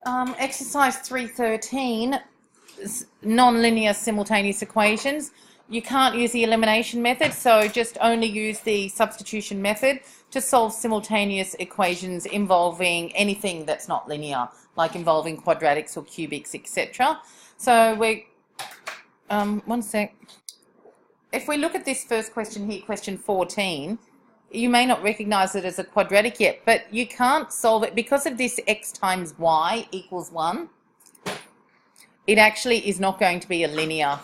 Exercise 313, non-linear simultaneous equations. You can't use the elimination method, so just only use the substitution method to solve simultaneous equations involving anything that's not linear, like involving quadratics or cubics, etc. So one sec. If we look at this first question here, question 14, you may not recognize it as a quadratic yet, but you can't solve it because of this x times y equals 1. It actually is not going to be a linear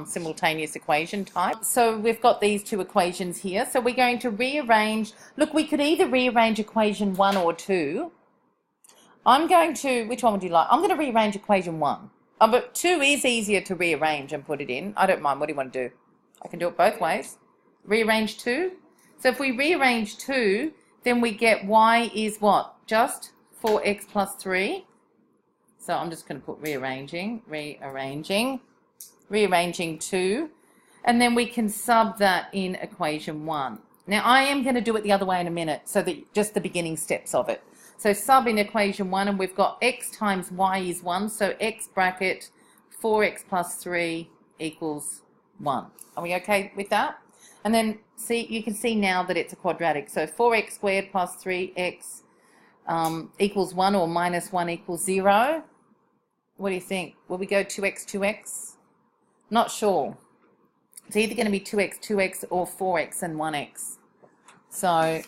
simultaneous equation type. So we've got these two equations here. So we're going to rearrange. Look, we could either rearrange equation 1 or 2. Which one would you like? I'm going to rearrange equation 1. But 2 is easier to rearrange and put it in. I don't mind. What do you want to do? I can do it both ways. Rearrange 2. So if we rearrange 2, then we get y is what? Just 4x plus 3. So I'm just going to put rearranging 2. And then we can sub that in equation 1. Now I am going to do it the other way in a minute, so that just the beginning steps of it. So sub in equation 1, and we've got x times y is 1. So x bracket 4x plus 3 equals 1. Are we okay with that? And then see, you can see now that it's a quadratic. So 4x squared plus 3x equals 1, or minus 1 equals 0. What do you think? Will we go 2x, 2x? Not sure. It's either going to be 2x, 2x, or 4x and 1x. So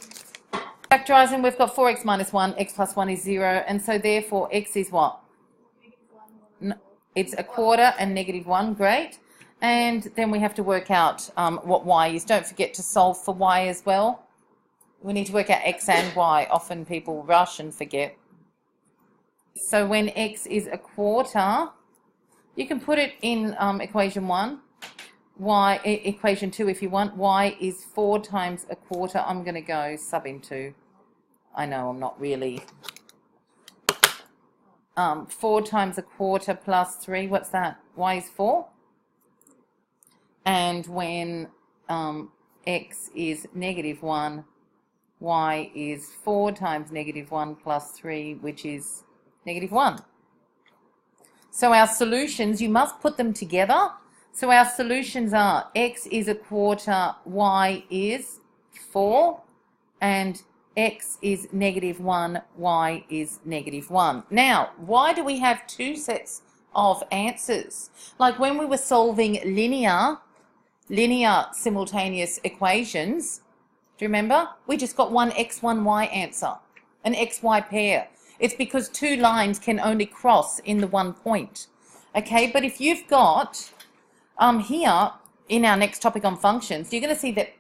factorising, we've got 4x minus 1, x plus 1 is 0, and so therefore x is what? No, it's a quarter and negative 1, great. And then we have to work out what y is. Don't forget to solve for y as well. We need to work out x and y. Often people rush and forget. So when x is a quarter, you can put it in equation 1. Equation 2 if you want. Y is 4 times a quarter. I'm going to go sub in 2. I know I'm not really. 4 times a quarter plus 3. What's that? Y is 4. And when x is negative 1, y is 4 times negative 1 plus 3, which is negative 1. So our solutions, you must put them together. So our solutions are x is a quarter, y is 4, and x is negative 1, y is negative 1. Now, why do we have two sets of answers? Like when we were solving linear simultaneous equations, do you remember? We just got one x, one y answer, an xy pair. It's because two lines can only cross in the one point. Okay, but if you've got here in our next topic on functions, you're going to see that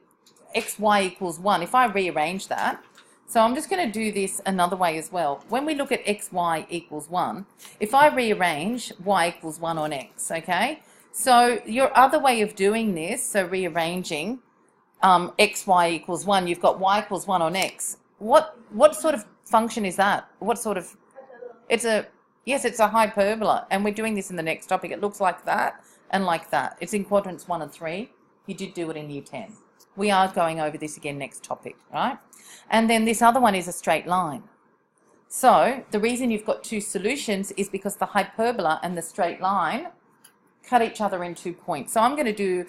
xy equals 1. If I rearrange that, so I'm just going to do this another way as well. When we look at xy equals 1, if I rearrange y equals 1 on x, okay? So your other way of doing this, so rearranging xy equals 1, you've got y equals 1 on x. What sort of function is that? What sort of? It's a hyperbola, and we're doing this in the next topic. It looks like that and like that. It's in quadrants 1 and 3. You did do it in year 10. We are going over this again next topic, right? And then this other one is a straight line. So the reason you've got two solutions is because the hyperbola and the straight line cut each other in 2 points. So I'm going to do,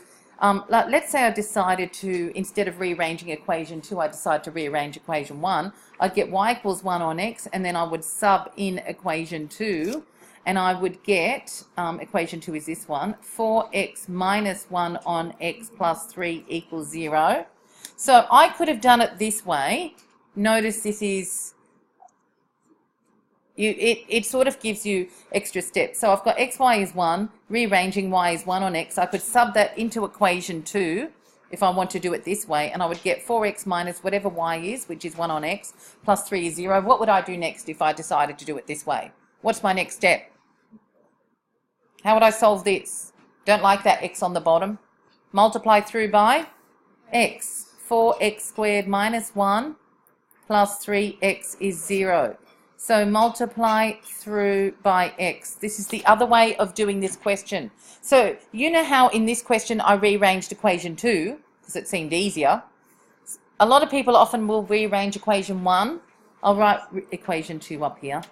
let's say I decided to, instead of rearranging equation 2, I decide to rearrange equation 1. I'd get y equals 1 on x, and then I would sub in equation 2, and I would get, equation 2 is this one, 4x minus 1 on x plus 3 equals 0. So I could have done it this way. Notice this is, it sort of gives you extra steps. So I've got xy is 1, rearranging y is 1 on x. I could sub that into equation 2 if I want to do it this way, and I would get 4x minus whatever y is, which is 1 on x, plus 3 is 0. What would I do next if I decided to do it this way? What's my next step? How would I solve this? Don't like that x on the bottom. Multiply through by x. 4x squared minus 1 plus 3x is 0. So multiply through by x. This is the other way of doing this question. So you know how in this question I rearranged equation 2 because it seemed easier. A lot of people often will rearrange equation 1. I'll write equation 2 up here.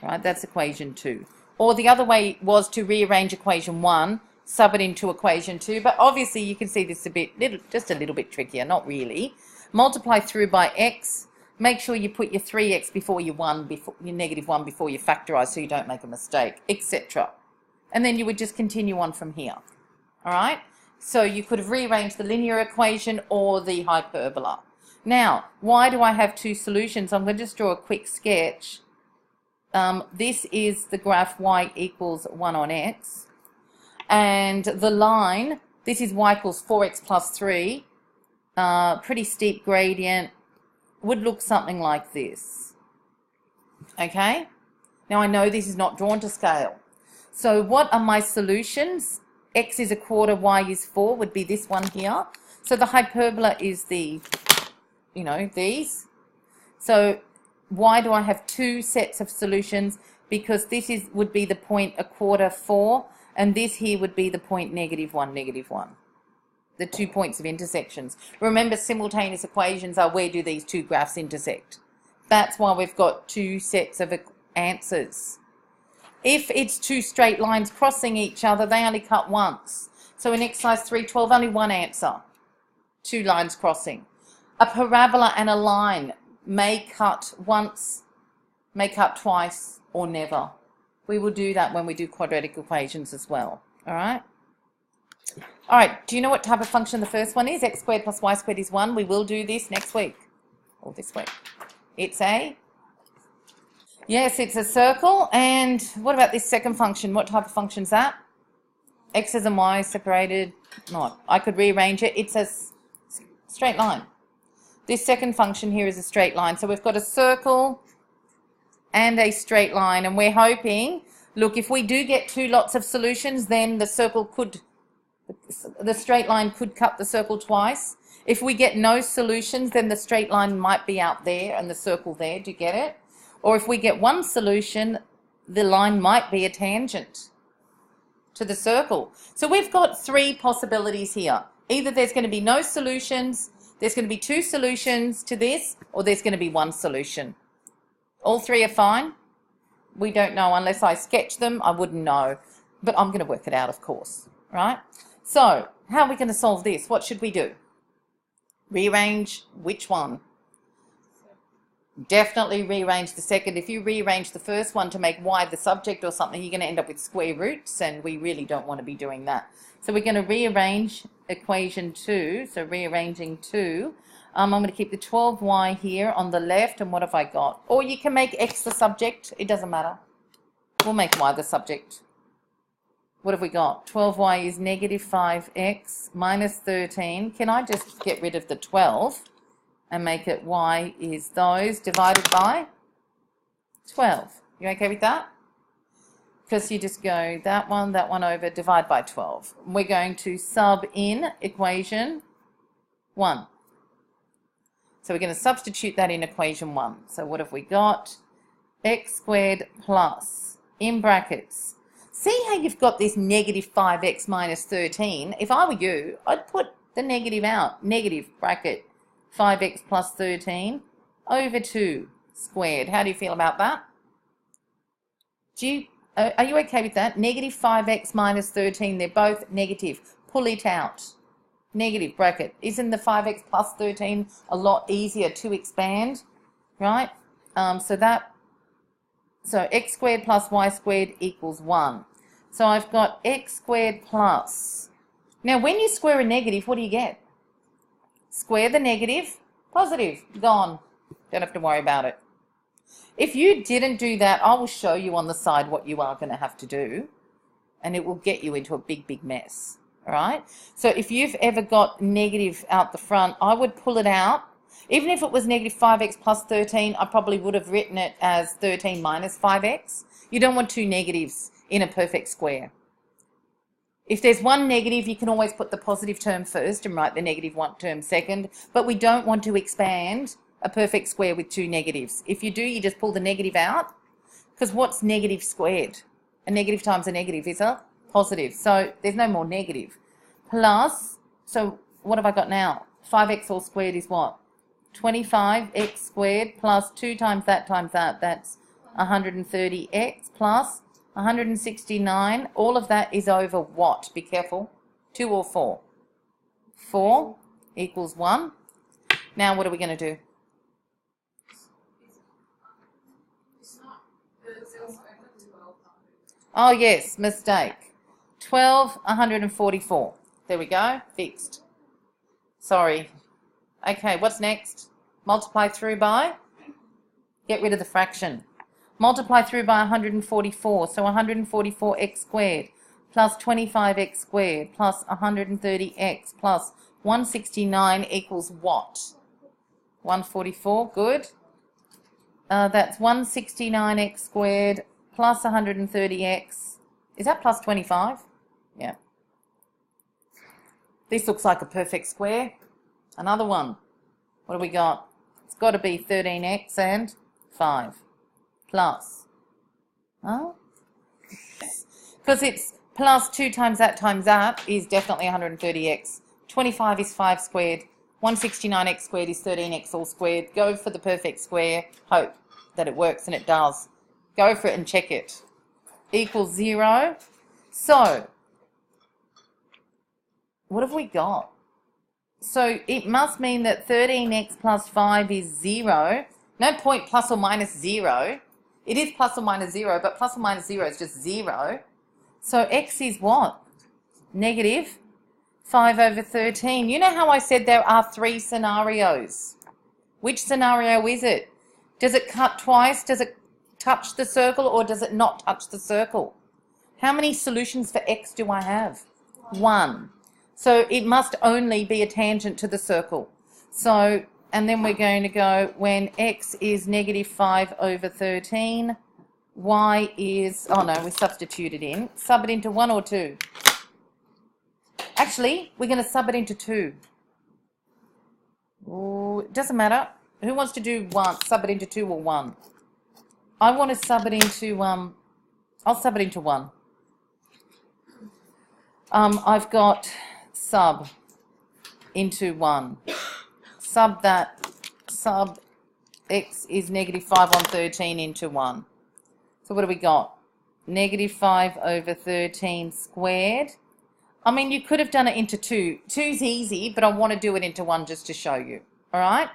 Right, that's equation 2. Or the other way was to rearrange equation 1, sub it into equation 2, but obviously you can see this just a little bit trickier, not really. Multiply through by x. Make sure you put your 3x before your negative 1 before you factorize so you don't make a mistake, etc. And then you would just continue on from here. All right? So you could have rearranged the linear equation or the hyperbola. Now, why do I have two solutions? I'm going to just draw a quick sketch. This is the graph y equals 1 on x. And the line, this is y equals 4x plus 3. Pretty steep gradient. Would look something like this. Okay? Now I know this is not drawn to scale. So what are my solutions? X is a quarter, y is 4 would be this one here. So the hyperbola is the, these. So why do I have two sets of solutions? Because this would be the point a quarter 4, and this here would be the point -1, -1. The 2 points of intersections. Remember, simultaneous equations are where do these two graphs intersect. That's why we've got two sets of answers. If it's two straight lines crossing each other, they only cut once. So in exercise 312, only one answer. Two lines crossing. A parabola and a line may cut once, may cut twice, or never. We will do that when we do quadratic equations as well. All right? All right, do you know what type of function the first one is? X squared plus y squared is 1. We will do this next week, or this week. It's yes, it's a circle. And what about this second function? What type of function is that? X's and y's separated. Not. I could rearrange it. It's a straight line. This second function here is a straight line. So we've got a circle and a straight line. And we're hoping, look, if we do get two lots of solutions, then the straight line could cut the circle twice. If we get no solutions, then the straight line might be out there and the circle there. Do you get it? Or if we get one solution, the line might be a tangent to the circle. So we've got three possibilities here. Either there's going to be no solutions, there's going to be two solutions to this, or there's going to be one solution. All three are fine. We don't know unless I sketch them. I wouldn't know. But I'm going to work it out, of course. Right? So, how are we going to solve this? What should we do? Rearrange which one? Definitely rearrange the second. If you rearrange the first one to make y the subject or something, you're going to end up with square roots, and we really don't want to be doing that. So we're going to rearrange equation 2. So rearranging 2. I'm going to keep the 12y here on the left, and what have I got? Or you can make x the subject. It doesn't matter. We'll make y the subject. What have we got? 12y is -5x minus 13. Can I just get rid of the 12 and make it y is those divided by 12? You okay with that? Because you just go that one over, divide by 12. We're going to sub in equation 1. So we're going to substitute that in equation 1. So what have we got? X squared plus, in brackets. See how you've got this -5x minus 13? If I were you, I'd put the negative out. Negative bracket 5x plus 13 over 2 squared. How do you feel about that? Are you okay with that? -5x minus 13, they're both negative. Pull it out. Negative bracket. Isn't the 5x plus 13 a lot easier to expand? Right? So x squared plus y squared equals 1. So I've got x squared plus. Now when you square a negative, what do you get? Square the negative, positive, gone. Don't have to worry about it. If you didn't do that, I will show you on the side what you are going to have to do, and it will get you into a big, big mess. All right? So if you've ever got negative out the front, I would pull it out. Even if it was -5x plus 13, I probably would have written it as 13 minus 5x. You don't want two negatives in a perfect square. If there's one negative, you can always put the positive term first and write the negative one term second, but we don't want to expand a perfect square with two negatives. If you do, you just pull the negative out, because what's negative squared? A negative times a negative is a positive, so there's no more negative. Plus, so what have I got now? 5x all squared is what? 25x squared plus 2 times that, that's 130x plus 169. All of that is over what? Be careful. 2 or 4? 4 equals 1. Now what are we going to do? Oh yes, mistake. 12, 144. There we go, fixed. Sorry. Okay, what's next? Multiply through by? Get rid of the fraction. Multiply through by 144, so 144x squared plus 25x squared plus 130x plus 169 equals what? 144, good. That's 169x squared plus 130x. Is that plus 25? Yeah. This looks like a perfect square. Another one. What do we got? It's got to be 13x and 5 plus. Oh? Because it's plus 2 times that is definitely 130x. 25 is 5 squared. 169x squared is 13x all squared. Go for the perfect square. Hope that it works, and it does. Go for it and check it. Equals 0. So, what have we got? So, it must mean that 13x plus 5 is 0. No point plus or minus 0. It is plus or minus 0, but plus or minus 0 is just 0. So, x is what? Negative 5 over 13. You know how I said there are 3 scenarios? Which scenario is it? Does it cut twice? Does it touch the circle, or does it not touch the circle? How many solutions for x do I have? 1. So it must only be a tangent to the circle. So, and then we're going to go when x is negative 5 over 13, y is, oh no, we substituted in. Sub it into 1 or 2? Actually, we're going to sub it into 2. Ooh, it doesn't matter. Who wants to do 1? Sub it into 2 or 1? I want to sub it into, I'll sub it into 1. I've got sub into 1. Sub that, sub x is negative 5 on 13 into 1. So what do we got? Negative 5 over 13 squared. I mean, you could have done it into 2. 2's easy, but I want to do it into 1 just to show you. All right?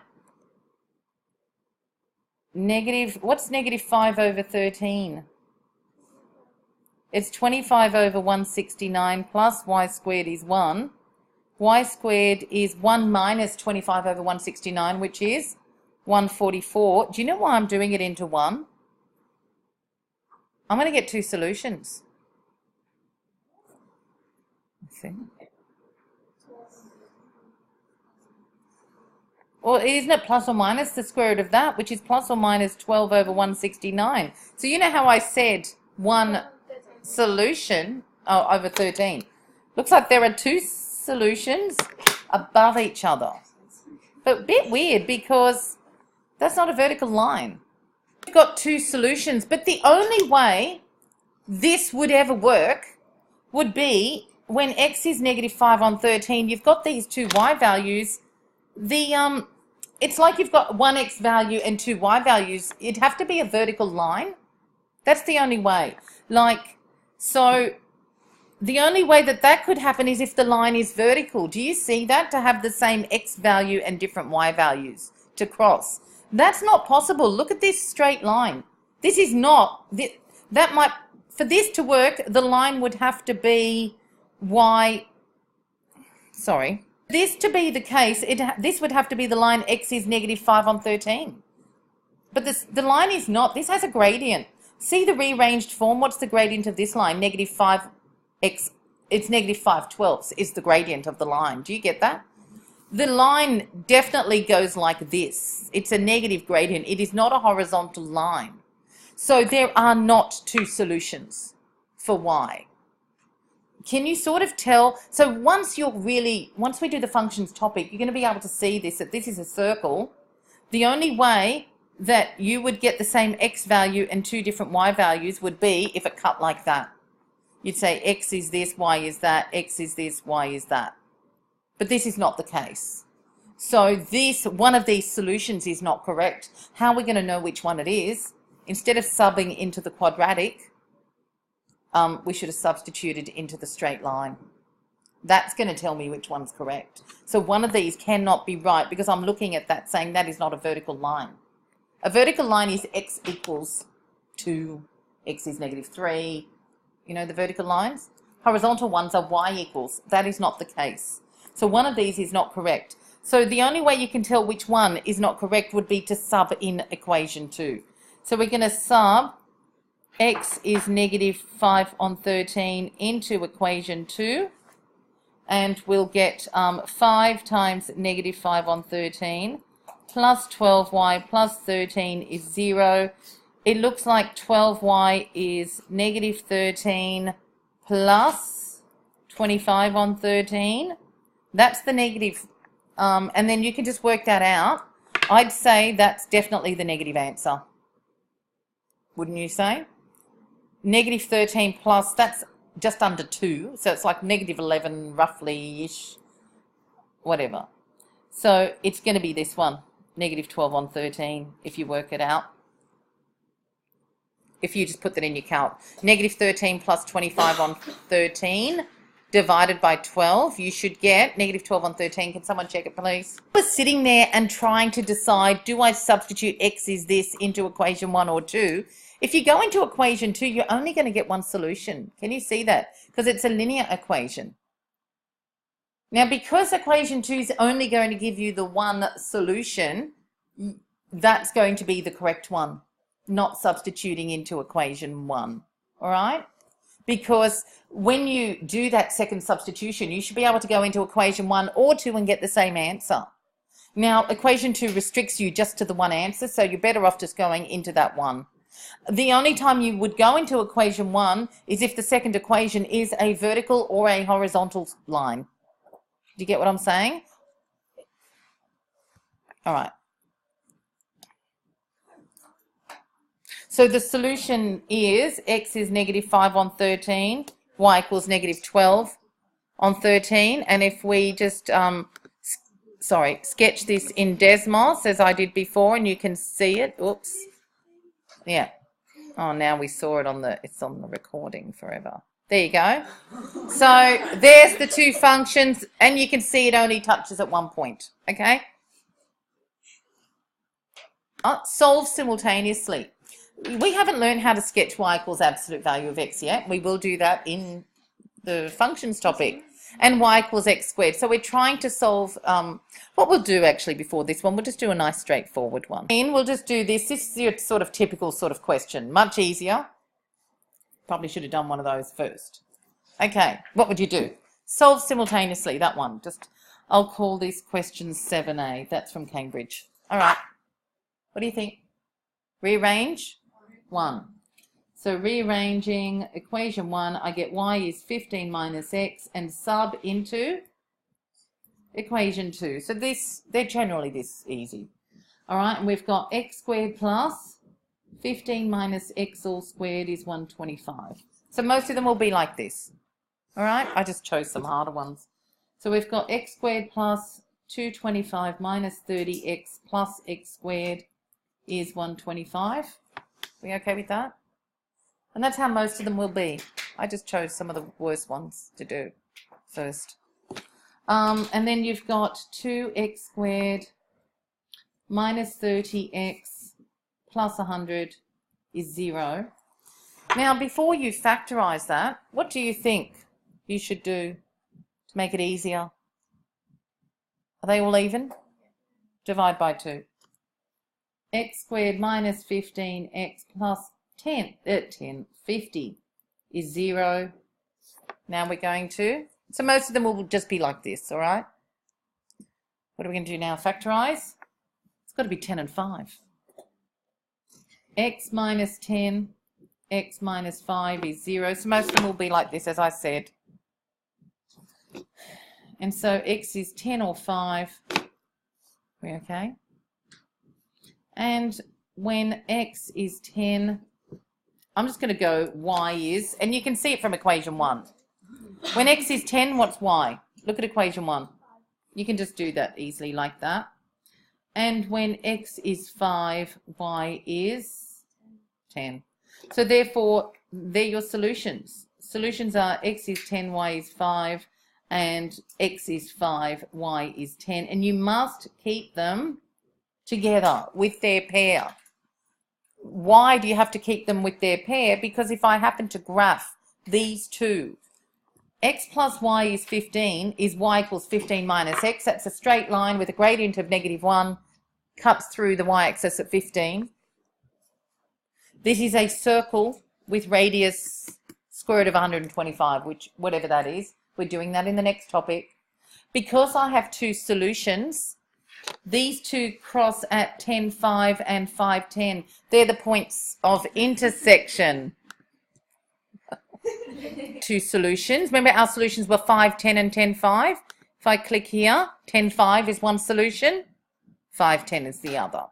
What's negative 5 over 13? It's 25 over 169 plus y squared is 1. Y squared is 1 minus 25 over 169, which is 144. Do you know why I'm doing it into 1? I'm going to get 2 solutions. I think. Or isn't it plus or minus the square root of that, which is plus or minus 12 over 169? So you know how I said 1 solution over 13? Looks like there are 2 solutions above each other. But a bit weird because that's not a vertical line. We've got 2 solutions, but the only way this would ever work would be when x is negative 5 on 13, you've got these 2 y values. It's like you've got 1 x value and 2 y values. It'd have to be a vertical line. That's the only way. So the only way that could happen is if the line is vertical. Do you see that? To have the same x value and different y values to cross. That's not possible. Look at this straight line. This is not, for this to work, the line would have to be this to be the case, this would have to be the line x is negative 5 on 13. But the line is not. This has a gradient. See the rearranged form? What's the gradient of this line? Negative 5x, it's negative 5/12 is the gradient of the line. Do you get that? The line definitely goes like this. It's a negative gradient. It is not a horizontal line. So there are not 2 solutions for y. Can you sort of tell? So once we do the functions topic, you're going to be able to see this, that this is a circle. The only way that you would get the same x value and 2 different y values would be if it cut like that. You'd say x is this, y is that, x is this, y is that. But this is not the case. So one of these solutions is not correct. How are we going to know which one it is? instead of subbing into the quadratic, we should have substituted into the straight line. That's going to tell me which one's correct. So one of these cannot be right because I'm looking at that saying that is not a vertical line. A vertical line is x equals 2, x is -3. You know the vertical lines? Horizontal ones are y equals. That is not the case. So one of these is not correct. So the only way you can tell which one is not correct would be to sub in equation 2. So we're going to sub x is -5/13 into equation 2. And we'll get 5 times -5/13 plus 12y plus 13 is 0. It looks like 12y is -13 plus 25/13. That's the negative. And then you can just work that out. I'd say that's definitely the negative answer. Wouldn't you say? -13 plus, that's just under 2. So it's like -11 roughly-ish, whatever. So it's going to be this one, -12/13, if you work it out. If you just put that in your calc. -13 plus 25/13 divided by 12, you should get -12/13. Can someone check it, please? I was sitting there and trying to decide, do I substitute x is this into equation 1 or 2? If you go into equation 2, you're only going to get one solution. Can you see that? Because it's a linear equation. Now, because equation 2 is only going to give you the one solution, that's going to be the correct one, not substituting into equation 1. All right? Because when you do that second substitution, you should be able to go into equation 1 or 2 and get the same answer. Now, equation 2 restricts you just to the one answer, so you're better off just going into that one. The only time you would go into equation 1 is if the second equation is a vertical or a horizontal line. Do you get what I'm saying? All right. So the solution is x is -5/13, y equals -12/13. And if we just, sketch this in Desmos as I did before, and you can see it. Oops. Yeah. Oh, now we saw it on it's on the recording forever. There you go. So there's the two functions, and you can see it only touches at one point. Okay. Solve simultaneously. We haven't learned how to sketch y equals absolute value of x yet. We will do that in the functions topic. And y equals x squared. So we're trying to solve, what we'll do actually before this one, we'll just do a nice straightforward one. And we'll just do this. This is your sort of typical sort of question. Much easier. Probably should have done one of those first. Okay, what would you do? Solve simultaneously, that one. I'll call this question 7A. That's from Cambridge. All right. What do you think? Rearrange? 1. So rearranging equation 1, I get y is 15 minus x and sub into equation 2. So they're generally this easy. All right, and we've got x squared plus 15 minus x all squared is 125. So most of them will be like this. All right, I just chose some harder ones. So we've got x squared plus 225 minus 30x plus x squared is 125. We okay with that? And that's how most of them will be. I just chose some of the worst ones to do first. And then you've got 2x squared minus 30x plus 100 is 0. Now, before you factorize that, what do you think you should do to make it easier? Are they all even? Divide by 2. X squared minus 15x plus 50 is 0. Now we're going to, so most of them will just be like this, all right? What are we going to do now? Factorize? It's got to be 10 and 5. X minus 10, x minus 5 is 0. So most of them will be like this, as I said. And so x is 10 or 5. We're okay? And when x is 10, I'm just going to go y is, and you can see it from equation 1. When x is 10, what's y? Look at equation 1. You can just do that easily like that. And when x is 5, y is 10. So therefore, they're your solutions. Solutions are x is 10, y is 5, and x is 5, y is 10. And you must keep them together with their pair. Why do you have to keep them with their pair? Because if I happen to graph these two, x plus y is 15, is y equals 15 minus x. That's a straight line with a gradient of -1, cuts through the y-axis at 15. This is a circle with radius square root of 125, which, whatever that is, we're doing that in the next topic. Because I have two solutions, these two cross at 10, 5 and 5, 10. They're the points of intersection. Two solutions. Remember our solutions were 5, 10 and 10, 5. If I click here, 10, 5 is one solution, 5, 10 is the other.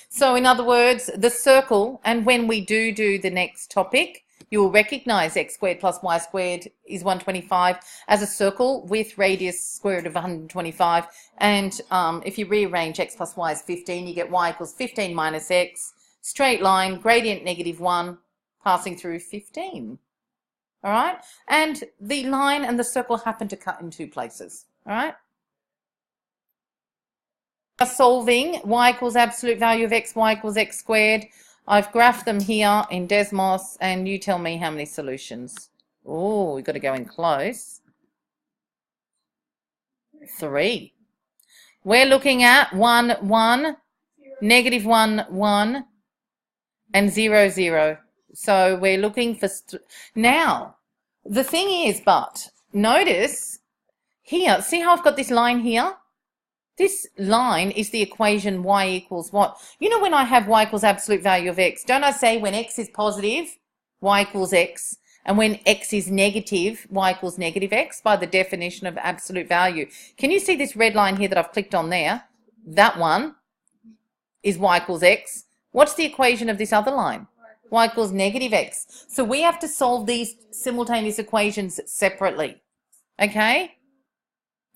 So in other words, the circle, and when we do the next topic, you will recognize x squared plus y squared is 125 as a circle with radius square root of 125. And if you rearrange x plus y is 15, you get y equals 15 minus x, straight line, gradient -1, passing through 15. All right? And the line and the circle happen to cut in two places. All right? Solving y equals absolute value of x, y equals x squared. I've graphed them here in Desmos, and you tell me how many solutions. Oh, we've got to go in close. 3. We're looking at 1, 1, -1, 1, and 0, 0. So we're looking for... Now, the thing is, but notice here, see how I've got this line here? This line is the equation y equals what? You know when I have y equals absolute value of x, don't I say when x is positive, y equals x, and when x is negative, y equals negative x by the definition of absolute value? Can you see this red line here that I've clicked on there? That one is y equals x. What's the equation of this other line? Y equals negative x. So we have to solve these simultaneous equations separately, okay?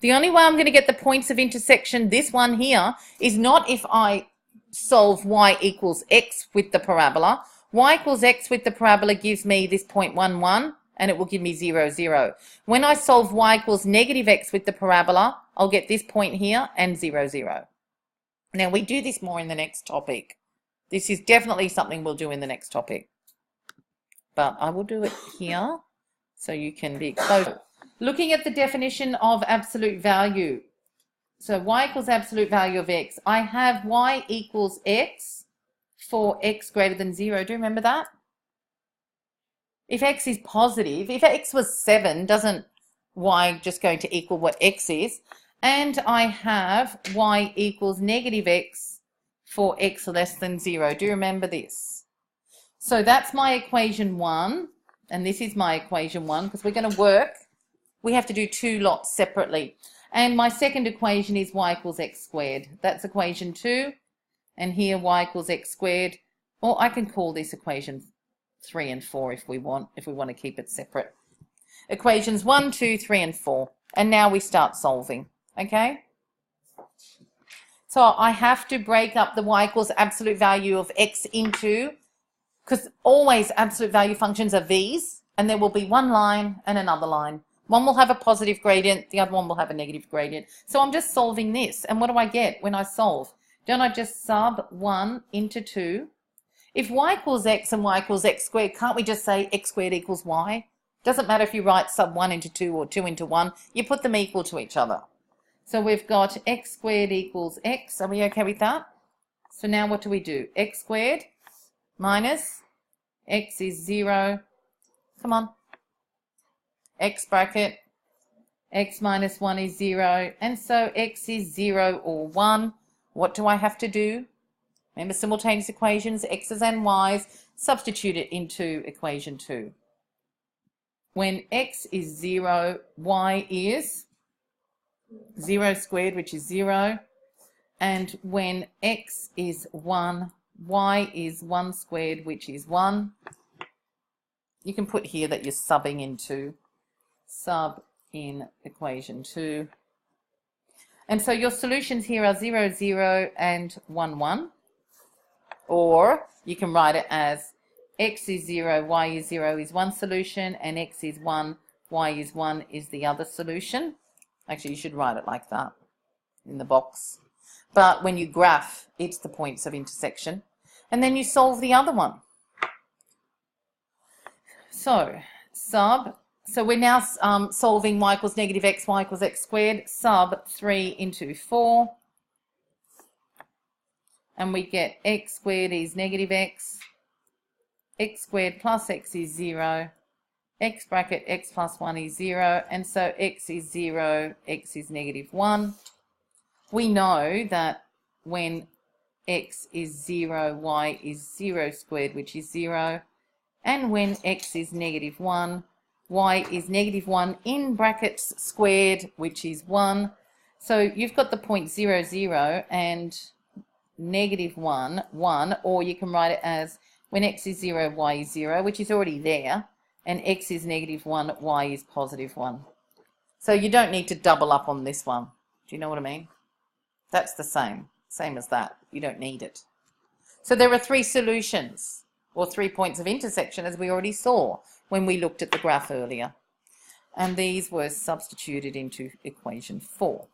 The only way I'm going to get the points of intersection, this one here, is not if I solve y equals x with the parabola. Y equals x with the parabola gives me this point 1, 1, and it will give me 0, 0. When I solve y equals negative x with the parabola, I'll get this point here and 0, 0. Now, we do this more in the next topic. This is definitely something we'll do in the next topic. But I will do it here so you can be exposed. Looking at the definition of absolute value. So y equals absolute value of x. I have y equals x for x greater than 0. Do you remember that? If x is positive, if x was 7, doesn't y just going to equal what x is? And I have y equals negative x for x less than 0. Do you remember this? So that's my equation 1. And this is my equation 1 because we're going to work. We have to do two lots separately. And my second equation is y equals x squared. That's equation 2. And here y equals x squared. Or I can call this equation 3 and 4 if we want to keep it separate. Equations 1, 2, 3, and 4. And now we start solving. Okay? So I have to break up the y equals absolute value of x into, because always absolute value functions are these, and there will be one line and another line. One will have a positive gradient, the other one will have a negative gradient. So I'm just solving this. And what do I get when I solve? Don't I just sub 1 into 2? If y equals x and y equals x squared, can't we just say x squared equals y? Doesn't matter if you write sub 1 into 2 or 2 into 1. You put them equal to each other. So we've got x squared equals x. Are we okay with that? So now what do? X squared minus x is 0. Come on. X bracket, x minus 1 is 0, and so x is 0 or 1. What do I have to do? Remember simultaneous equations, x's and y's, substitute it into equation 2. When x is 0, y is 0 squared, which is 0, and when x is 1, y is 1 squared, which is 1. You can put here that you're subbing into sub in equation 2. And so your solutions here are 0, 0 and 1, 1. Or you can write it as x is 0, y is 0 is one solution, and x is 1, y is 1 is the other solution. Actually, you should write it like that in the box. But when you graph, it's the points of intersection. And then you solve the other one. So we're now solving y equals negative x, y equals x squared, sub 3 into 4. And we get x squared is negative x squared plus x is 0, x bracket x plus 1 is 0, and so x is 0, x is negative 1. We know that when x is 0, y is 0 squared, which is 0, and when x is negative 1, y is negative 1 in brackets squared, which is 1. So you've got the point 0, 0 and negative 1, 1, or you can write it as when x is 0, y is 0, which is already there, and x is negative 1, y is positive 1. So you don't need to double up on this one. Do you know what I mean? That's the same as that. You don't need it. So there are 3 solutions, or 3 points of intersection, as we already saw when we looked at the graph earlier. And these were substituted into equation 4.